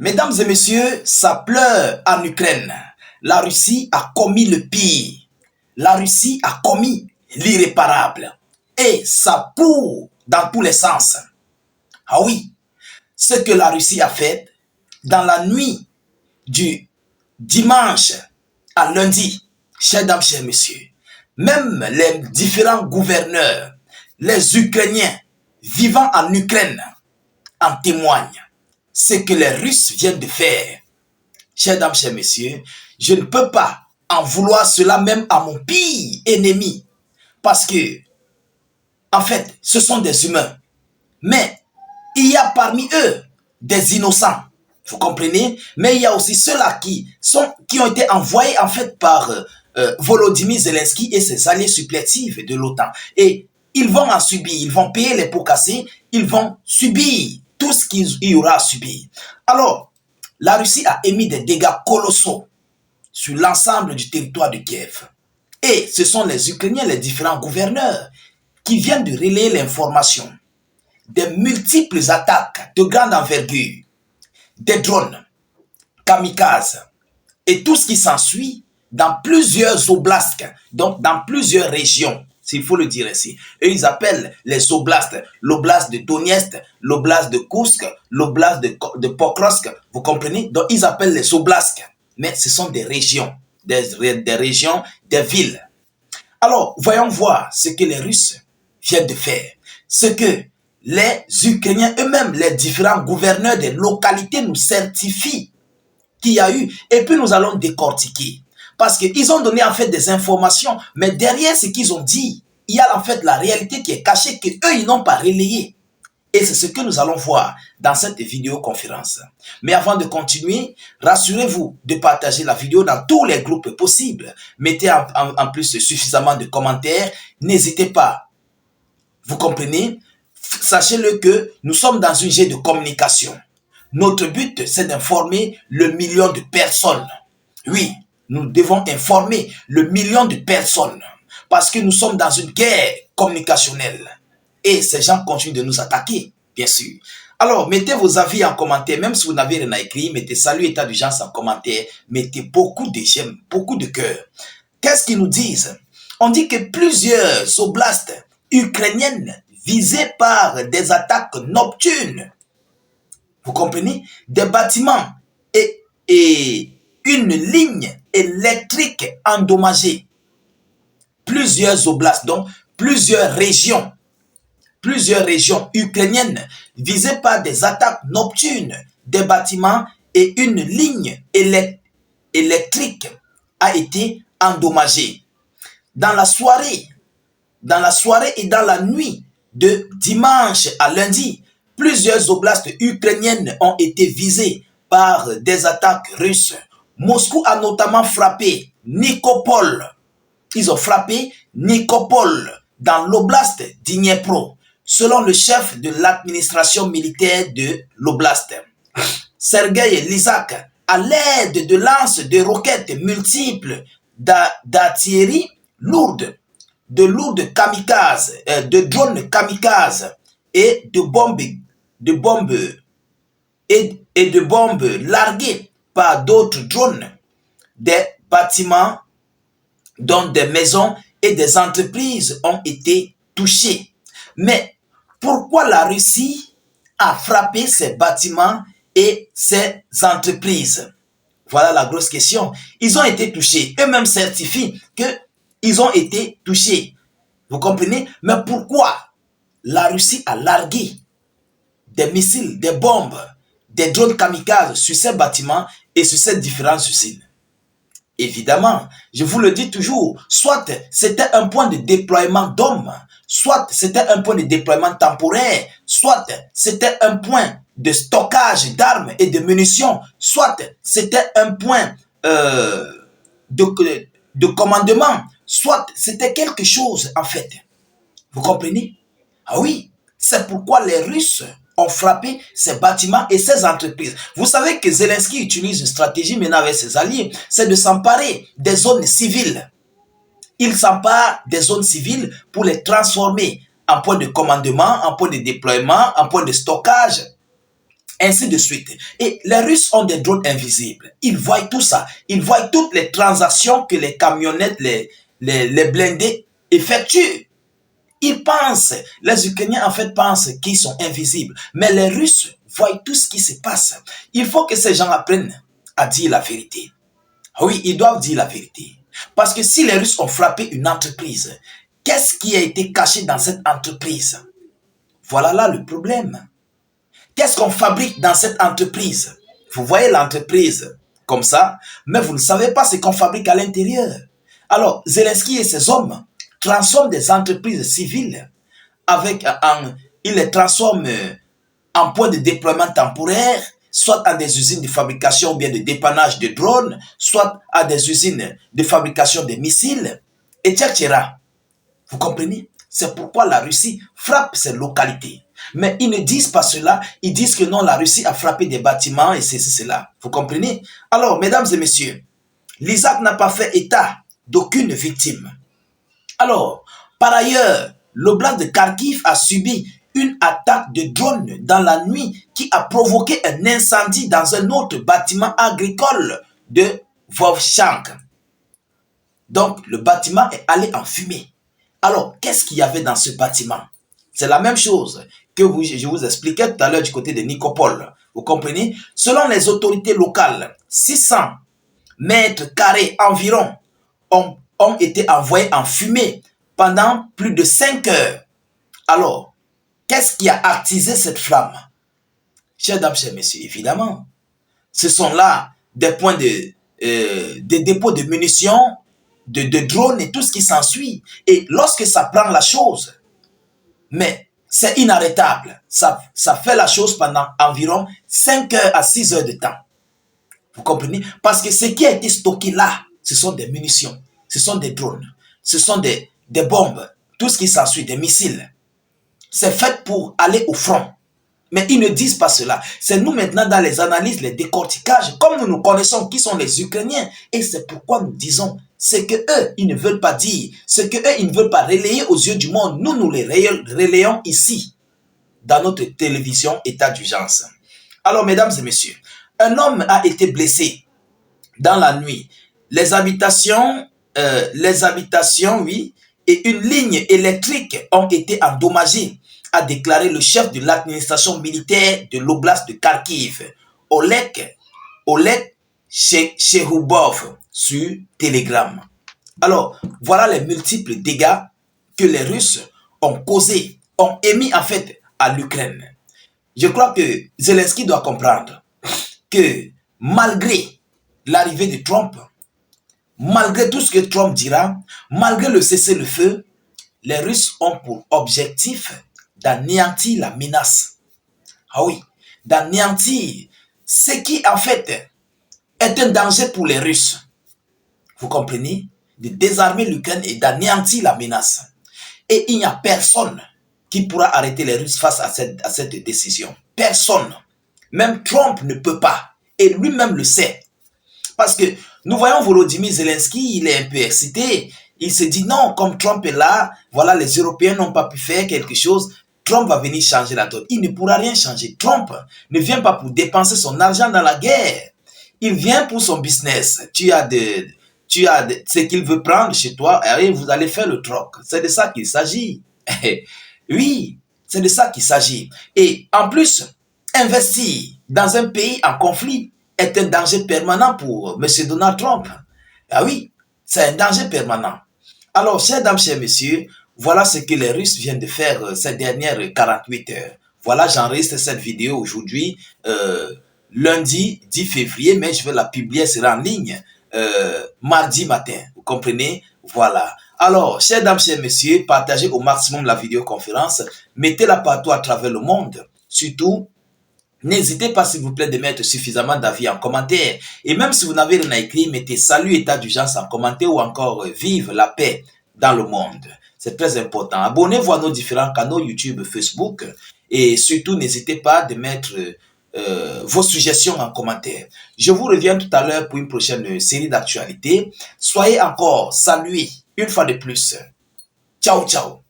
Mesdames et messieurs, ça pleure en Ukraine. La Russie a commis le pire. La Russie a commis l'irréparable. Et ça court dans tous les sens. Ah oui, ce que la Russie a fait dans la nuit du dimanche à lundi, chers dames, chers messieurs, même les différents gouverneurs, les Ukrainiens vivant en Ukraine en témoignent. Ce que les Russes viennent de faire. Chers dames, chers messieurs, je ne peux pas en vouloir cela même à mon pire ennemi. Parce que, en fait, ce sont des humains. Mais il y a parmi eux des innocents. Vous comprenez? Mais il y a aussi ceux-là qui ont été envoyés en fait par Volodymyr Zelensky et ses alliés supplétifs de l'OTAN. Et ils vont en subir, ils vont payer les pots cassés, ils vont subir tout ce qu'il y aura à subir. Alors, la Russie a émis des dégâts colossaux sur l'ensemble du territoire de Kiev. Et ce sont les Ukrainiens, les différents gouverneurs, qui viennent de relayer l'information des multiples attaques de grande envergure, des drones, kamikazes et tout ce qui s'ensuit dans plusieurs oblasts, donc dans plusieurs régions, s'il faut le dire ainsi. Eux, ils appellent les oblasts, l'oblast de Donetsk, l'oblast de Kursk, l'oblast de Pokrovsk, vous comprenez? Donc, ils appellent les oblasts, mais ce sont des régions, des régions, des villes. Alors, voyons voir ce que les Russes viennent de faire, ce que les Ukrainiens eux-mêmes, les différents gouverneurs des localités nous certifient qu'il y a eu, et puis nous allons décortiquer. Parce qu'ils ont donné en fait des informations, mais derrière ce qu'ils ont dit, il y a en fait la réalité qui est cachée, qu'eux, ils n'ont pas relayée. Et c'est ce que nous allons voir dans cette vidéoconférence. Mais avant de continuer, rassurez-vous de partager la vidéo dans tous les groupes possibles. Mettez en plus suffisamment de commentaires. N'hésitez pas. Vous comprenez? Sachez-le que nous sommes dans une jeu de communication. Notre but, c'est d'informer le million de personnes. Oui, nous devons informer le million de personnes parce que nous sommes dans une guerre communicationnelle. Et ces gens continuent de nous attaquer, bien sûr. Alors, mettez vos avis en commentaire, même si vous n'avez rien à écrire, mettez salut, état d'urgence en commentaire, mettez beaucoup de j'aime, beaucoup de cœur. Qu'est-ce qu'ils nous disent? On dit que plusieurs oblasts ukrainiennes visées par des attaques nocturnes, vous comprenez, des bâtiments et une ligne électrique endommagée. Plusieurs oblasts, donc plusieurs régions ukrainiennes visées par des attaques nocturnes, des bâtiments et une ligne électrique a été endommagée. Dans la soirée et dans la nuit de dimanche à lundi, plusieurs oblasts ukrainiennes ont été visées par des attaques russes. Moscou a notamment frappé Nikopol. Ils ont frappé Nikopol dans l'oblast d'Dniepro, selon le chef de l'administration militaire de l'oblast, Sergueï Lysak, à l'aide de lances de roquettes multiples, d'artillerie lourde, de lourdes kamikazes, de drones kamikazes et de bombes larguées par d'autres drones, des bâtiments dont des maisons et des entreprises ont été touchées. Mais pourquoi la Russie a frappé ces bâtiments et ces entreprises? Voilà la grosse question. Ils ont été touchés. Eux-mêmes certifient qu'ils ont été touchés. Vous comprenez? Mais pourquoi la Russie a largué des missiles, des bombes, des drones kamikazes sur ces bâtiments et sur ces différentes usines? Évidemment, je vous le dis toujours, soit c'était un point de déploiement d'hommes, soit c'était un point de déploiement temporaire, soit c'était un point de stockage d'armes et de munitions, soit c'était un point de commandement, soit c'était quelque chose en fait. Vous comprenez? Ah oui, c'est pourquoi les Russes ont frappé ces bâtiments et ces entreprises. Vous savez que Zelensky utilise une stratégie maintenant avec ses alliés, c'est de s'emparer des zones civiles. Il s'empare des zones civiles pour les transformer en point de commandement, en point de déploiement, en point de stockage, ainsi de suite. Et les Russes ont des drones invisibles. Ils voient tout ça. Ils voient toutes les transactions que les camionnettes, les blindés effectuent. Ils pensent, les Ukrainiens en fait pensent qu'ils sont invisibles. Mais les Russes voient tout ce qui se passe. Il faut que ces gens apprennent à dire la vérité. Oui, ils doivent dire la vérité. Parce que si les Russes ont frappé une entreprise, qu'est-ce qui a été caché dans cette entreprise? Voilà là le problème. Qu'est-ce qu'on fabrique dans cette entreprise? Vous voyez l'entreprise comme ça, mais vous ne savez pas ce qu'on fabrique à l'intérieur. Alors, Zelensky et ses hommes transforment des entreprises civiles ils les transforment en point de déploiement temporaire, soit à des usines de fabrication ou bien de dépannage de drones, soit à des usines de fabrication de missiles, etc. Vous comprenez? C'est pourquoi la Russie frappe ces localités. Mais ils ne disent pas cela, ils disent que non, la Russie a frappé des bâtiments et ceci, cela. Vous comprenez? Alors, mesdames et messieurs, l'Isaac n'a pas fait état d'aucune victime. Alors, par ailleurs, l'oblast de Kharkiv a subi une attaque de drone dans la nuit qui a provoqué un incendie dans un autre bâtiment agricole de Vovchansk. Donc, le bâtiment est allé en fumée. Alors, qu'est-ce qu'il y avait dans ce bâtiment? C'est la même chose que je vous expliquais tout à l'heure du côté de Nikopol. Vous comprenez? Selon les autorités locales, 600 mètres carrés environ ont été envoyés en fumée pendant plus de 5 heures. Alors, qu'est-ce qui a attisé cette flamme? Chers dames, chers messieurs, évidemment, ce sont là des points des dépôts de munitions, de drones et tout ce qui s'ensuit. Et lorsque ça prend la chose, mais c'est inarrêtable. Ça fait la chose pendant environ 5 heures à 6 heures de temps. Vous comprenez? Parce que ce qui a été stocké là, ce sont des munitions, ce sont des drones, ce sont des bombes, tout ce qui s'ensuit, des missiles. C'est fait pour aller au front. Mais ils ne disent pas cela. C'est nous maintenant dans les analyses, les décorticages, comme nous connaissons qui sont les Ukrainiens. Et c'est pourquoi nous disons ce que eux, ils ne veulent pas dire, ce que eux, ils ne veulent pas relayer aux yeux du monde. Nous les relayons ici, dans notre télévision état d'urgence. Alors, mesdames et messieurs, un homme a été blessé dans la nuit. Les habitations, oui, et une ligne électrique ont été endommagées, a déclaré le chef de l'administration militaire de l'oblast de Kharkiv, Oleg Cherubov, sur Telegram. Alors, voilà les multiples dégâts que les Russes ont causés, ont émis en fait à l'Ukraine. Je crois que Zelensky doit comprendre que malgré l'arrivée de Trump, malgré tout ce que Trump dira, malgré le cessez-le-feu, les Russes ont pour objectif d'anéantir la menace. Ah oui, d'anéantir ce qui en fait est un danger pour les Russes. Vous comprenez? De désarmer l'Ukraine et d'anéantir la menace. Et il n'y a personne qui pourra arrêter les Russes face à cette décision. Personne. Même Trump ne peut pas. Et lui-même le sait. Parce que nous voyons Volodymyr Zelensky, il est un peu excité. Il se dit non, comme Trump est là, voilà, les Européens n'ont pas pu faire quelque chose. Trump va venir changer la donne. Il ne pourra rien changer. Trump ne vient pas pour dépenser son argent dans la guerre. Il vient pour son business. Tu as ce qu'il veut prendre chez toi et vous allez faire le troc. C'est de ça qu'il s'agit. Oui, c'est de ça qu'il s'agit. Et en plus, investir dans un pays en conflit est un danger permanent pour M. Donald Trump. Ah oui, c'est un danger permanent. Alors, chers dames, chers messieurs, voilà ce que les Russes viennent de faire ces dernières 48 heures. Voilà, j'enregistre cette vidéo aujourd'hui, lundi 10 février, mais je vais la publier, elle sera en ligne mardi matin. Vous comprenez? Voilà. Alors, chers dames, chers messieurs, partagez au maximum la vidéoconférence, mettez-la partout à travers le monde. Surtout, n'hésitez pas, s'il vous plaît, de mettre suffisamment d'avis en commentaire. Et même si vous n'avez rien à écrire, mettez salut, état d'urgence en commentaire ou encore vive la paix dans le monde. C'est très important. Abonnez-vous à nos différents canaux YouTube, Facebook. Et surtout, n'hésitez pas de mettre vos suggestions en commentaire. Je vous reviens tout à l'heure pour une prochaine série d'actualités. Soyez encore salués une fois de plus. Ciao, ciao.